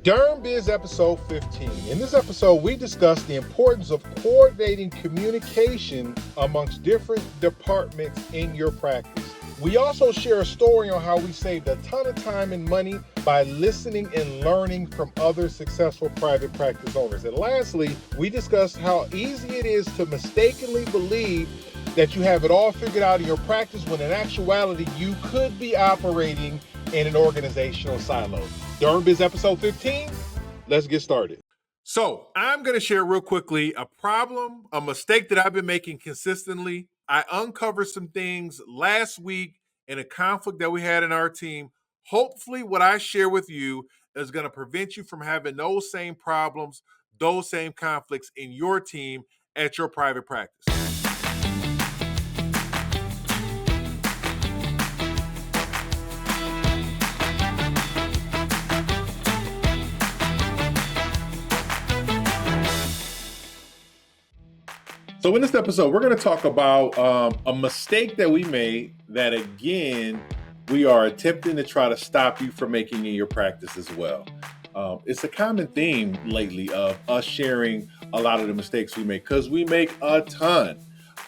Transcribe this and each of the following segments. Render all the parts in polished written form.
DermBiz episode 15. In this episode, we discuss the importance of coordinating communication amongst different departments in your practice. We also share a story on how we saved a ton of time and money by listening and learning from other successful private practice owners. And lastly, we discuss how easy it is to mistakenly believe that you have it all figured out in your practice when in actuality, you could be operating in an organizational silo. DermBiz episode 15, let's get started. So I'm going to share real quickly a mistake that I've been making consistently. I uncovered some things last week in a conflict that we had in our team. Hopefully what I share with you is going to prevent you from having those same problems, those same conflicts in your team at your private practice. So in this episode, we're going to talk about a mistake that we made that, again, we are attempting to try to stop you from making in your practice as well. It's a common theme lately of us sharing a lot of the mistakes we make because we make a ton,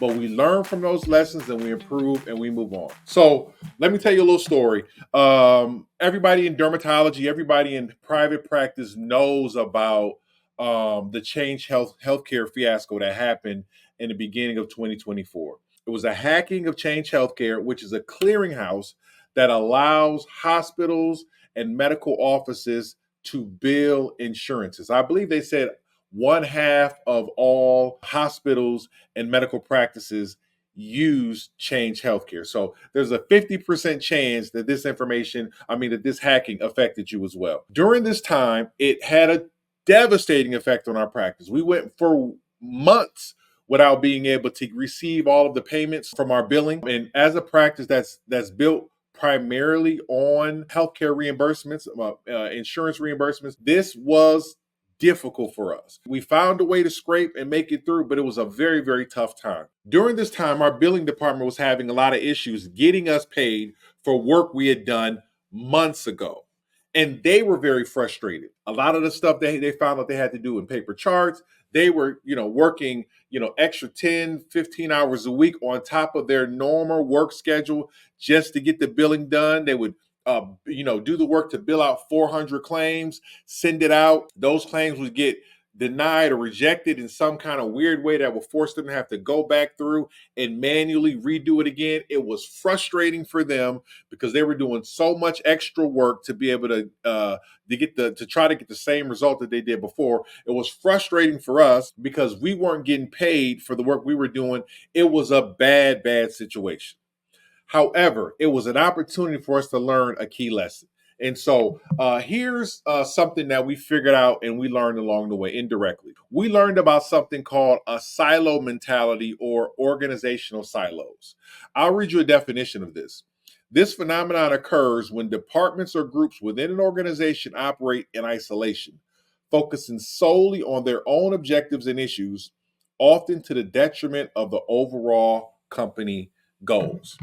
but we learn from those lessons and we improve and we move on. So let me tell you a little story. Everybody in dermatology, everybody in private practice knows about the Change Healthcare fiasco that happened in the beginning of 2024. It was a hacking of Change Healthcare, which is a clearinghouse that allows hospitals and medical offices to bill insurances. I believe they said 1/2 of all hospitals and medical practices use Change Healthcare. So there's a 50% chance that this hacking affected you as well. During this time, it had a devastating effect on our practice. We went for months without being able to receive all of the payments from our billing. And as a practice that's built primarily on healthcare reimbursements, insurance reimbursements, this was difficult for us. We found a way to scrape and make it through, but it was a very, very tough time. During this time, our billing department was having a lot of issues getting us paid for work we had done months ago. And they were very frustrated. A lot of the stuff they found out they had to do in paper charts, they were, working, extra 10, 15 hours a week on top of their normal work schedule just to get the billing done. They would, do the work to bill out 400 claims, send it out. Those claims would get denied or rejected in some kind of weird way that would force them to have to go back through and manually redo it again. It was frustrating for them because they were doing so much extra work to be able to try to get the same result that they did before. It was frustrating for us because we weren't getting paid for the work we were doing. It was a bad situation. However, it was an opportunity for us to learn a key lesson. And so here's something that we figured out and we learned along the way indirectly. We learned about something called a silo mentality or organizational silos. I'll read you a definition of this. This phenomenon occurs when departments or groups within an organization operate in isolation, focusing solely on their own objectives and issues, often to the detriment of the overall company goals.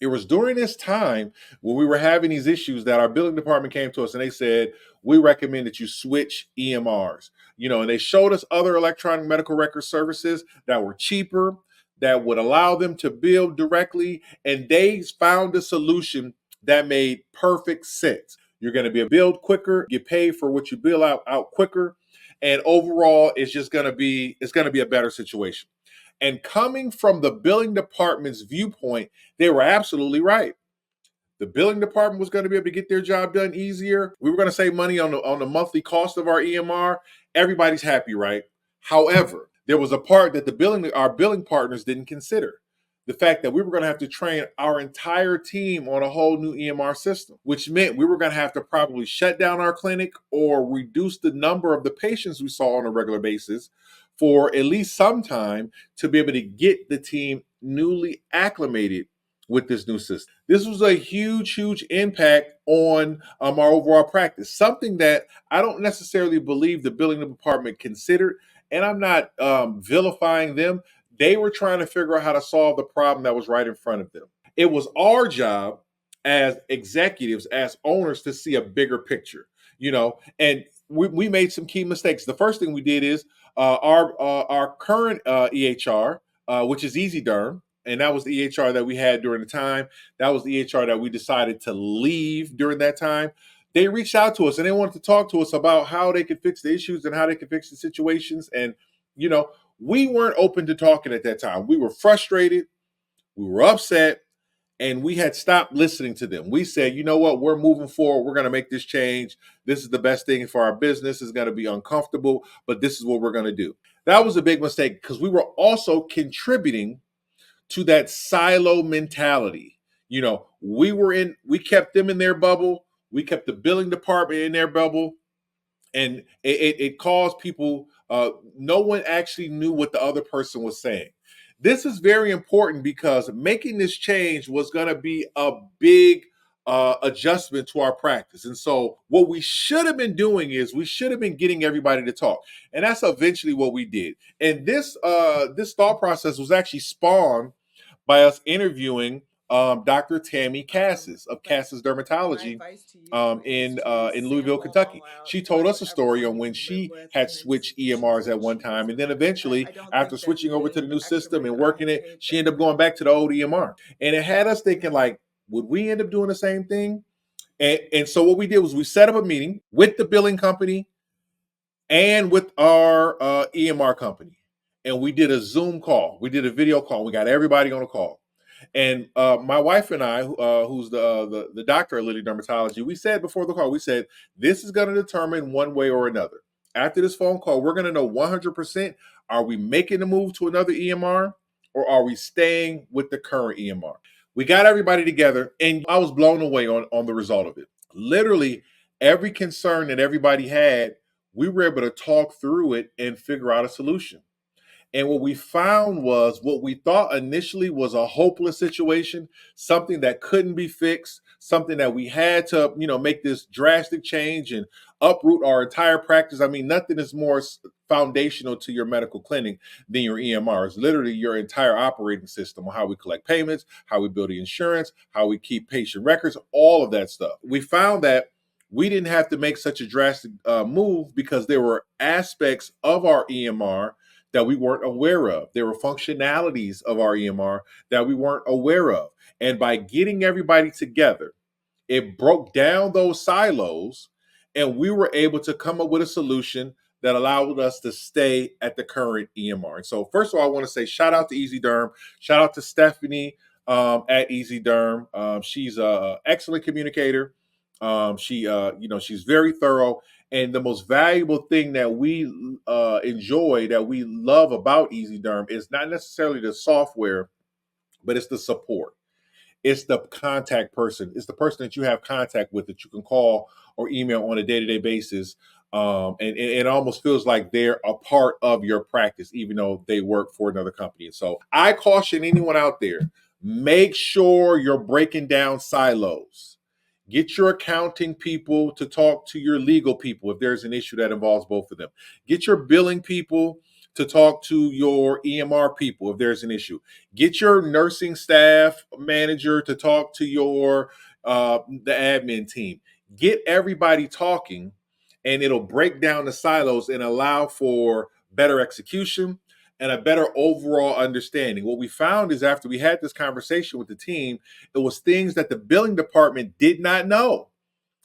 It was during this time when we were having these issues that our billing department came to us and they said, we recommend that you switch EMRs. And they showed us other electronic medical record services that were cheaper, that would allow them to bill directly. And they found a solution that made perfect sense. You're going to be billed quicker, get paid for what you bill out quicker. And overall, it's going to be a better situation. And coming from the billing department's viewpoint, they were absolutely right. The billing department was going to be able to get their job done easier. We were going to save money on the monthly cost of our EMR. Everybody's happy, right? However, there was a part that our billing partners didn't consider. The fact that we were going to have to train our entire team on a whole new EMR system, which meant we were going to have to probably shut down our clinic or reduce the number of the patients we saw on a regular basis for at least some time to be able to get the team newly acclimated with this new system. This was a huge impact on our overall practice, something that I don't necessarily believe the billing department considered, and I'm not vilifying them. They were trying to figure out how to solve the problem that was right in front of them. It was our job as executives, as owners, to see a bigger picture. and we made some key mistakes. The first thing we did is our current EHR, which is EZDerm, and that was the EHR that we had during the time. That was the EHR that we decided to leave during that time. They reached out to us and they wanted to talk to us about how they could fix the issues and how they could fix the situations. And, we weren't open to talking at that time. We were frustrated. We were upset. And we had stopped listening to them. We said, you know what, we're moving forward. We're going to make this change. This is the best thing for our business. It's going to be uncomfortable, but this is what we're going to do. That was a big mistake because we were also contributing to that silo mentality. We kept them in their bubble. We kept the billing department in their bubble. And it caused people, no one actually knew what the other person was saying. This is very important because making this change was going to be a big adjustment to our practice. And so what we should have been doing is we should have been getting everybody to talk. And that's eventually what we did. And this thought process was actually spawned by us interviewing Dr. Tammy Cassis of Cassis Dermatology in Louisville, Kentucky. She told us a story on when she had switched EMRs at one time. And then eventually, after switching over to the new system and working it, she ended up going back to the old EMR. And it had us thinking, like, would we end up doing the same thing? And so what we did was we set up a meeting with the billing company and with our EMR company. And we did a Zoom call. We did a video call. We got everybody on a call. And my wife and I, who's the doctor at Lilly Dermatology, we said before the call, we said, this is going to determine one way or another. After this phone call, we're going to know 100%, are we making the move to another EMR or are we staying with the current EMR? We got everybody together and I was blown away on the result of it. Literally, every concern that everybody had, we were able to talk through it and figure out a solution. And what we found was what we thought initially was a hopeless situation, something that couldn't be fixed, something that we had to, make this drastic change and uproot our entire practice. I mean, nothing is more foundational to your medical clinic than your EMR. It's literally your entire operating system on how we collect payments, how we build the insurance, how we keep patient records, all of that stuff. We found that we didn't have to make such a drastic move because there were aspects of our EMR that we weren't aware of. There were functionalities of our EMR that we weren't aware of. And by getting everybody together, it broke down those silos and we were able to come up with a solution that allowed us to stay at the current EMR. And so first of all, I want to say shout out to EZDerm, shout out to Stephanie at EZDerm. She's an excellent communicator. She's very thorough. And the most valuable thing that we enjoy, that we love about EZDerm is not necessarily the software, but it's the support. It's the contact person. It's the person that you have contact with that you can call or email on a day-to-day basis. And it almost feels like they're a part of your practice, even though they work for another company. And so I caution anyone out there, make sure you're breaking down silos. Get your accounting people to talk to your legal people if there's an issue that involves both of them. Get your billing people to talk to your EMR people if there's an issue. Get your nursing staff manager to talk to your the admin team. Get everybody talking, and it'll break down the silos and allow for better execution and a better overall understanding. What we found is after we had this conversation with the team, it was things that the billing department did not know,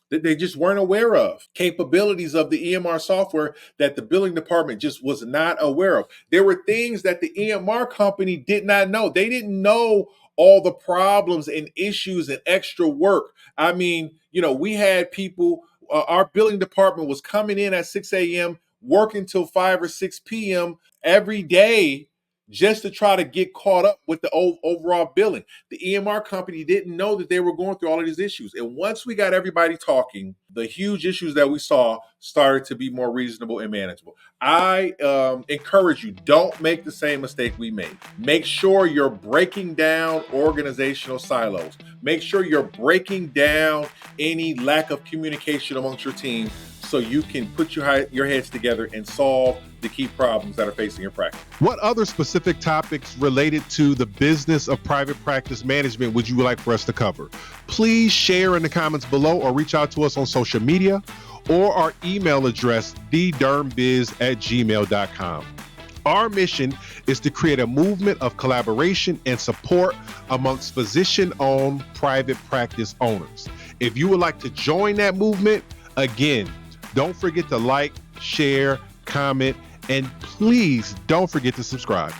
that they just weren't aware of. Capabilities of the EMR software that the billing department just was not aware of. There were things that the EMR company did not know. They didn't know all the problems and issues and extra work. I mean, we had people, our billing department was coming in at 6 a.m., working till 5 or 6 p.m. every day just to try to get caught up with the overall billing. The EMR company didn't know that they were going through all of these issues. And once we got everybody talking, the huge issues that we saw started to be more reasonable and manageable. I encourage you, don't make the same mistake we made. Make sure you're breaking down organizational silos. Make sure you're breaking down any lack of communication amongst your team so you can put your heads together and solve the key problems that are facing your practice. What other specific topics related to the business of private practice management would you like for us to cover? Please share in the comments below or reach out to us on social media or our email address, DermBiz@gmail.com. Our mission is to create a movement of collaboration and support amongst physician-owned private practice owners. If you would like to join that movement, again, don't forget to like, share, comment, and please don't forget to subscribe.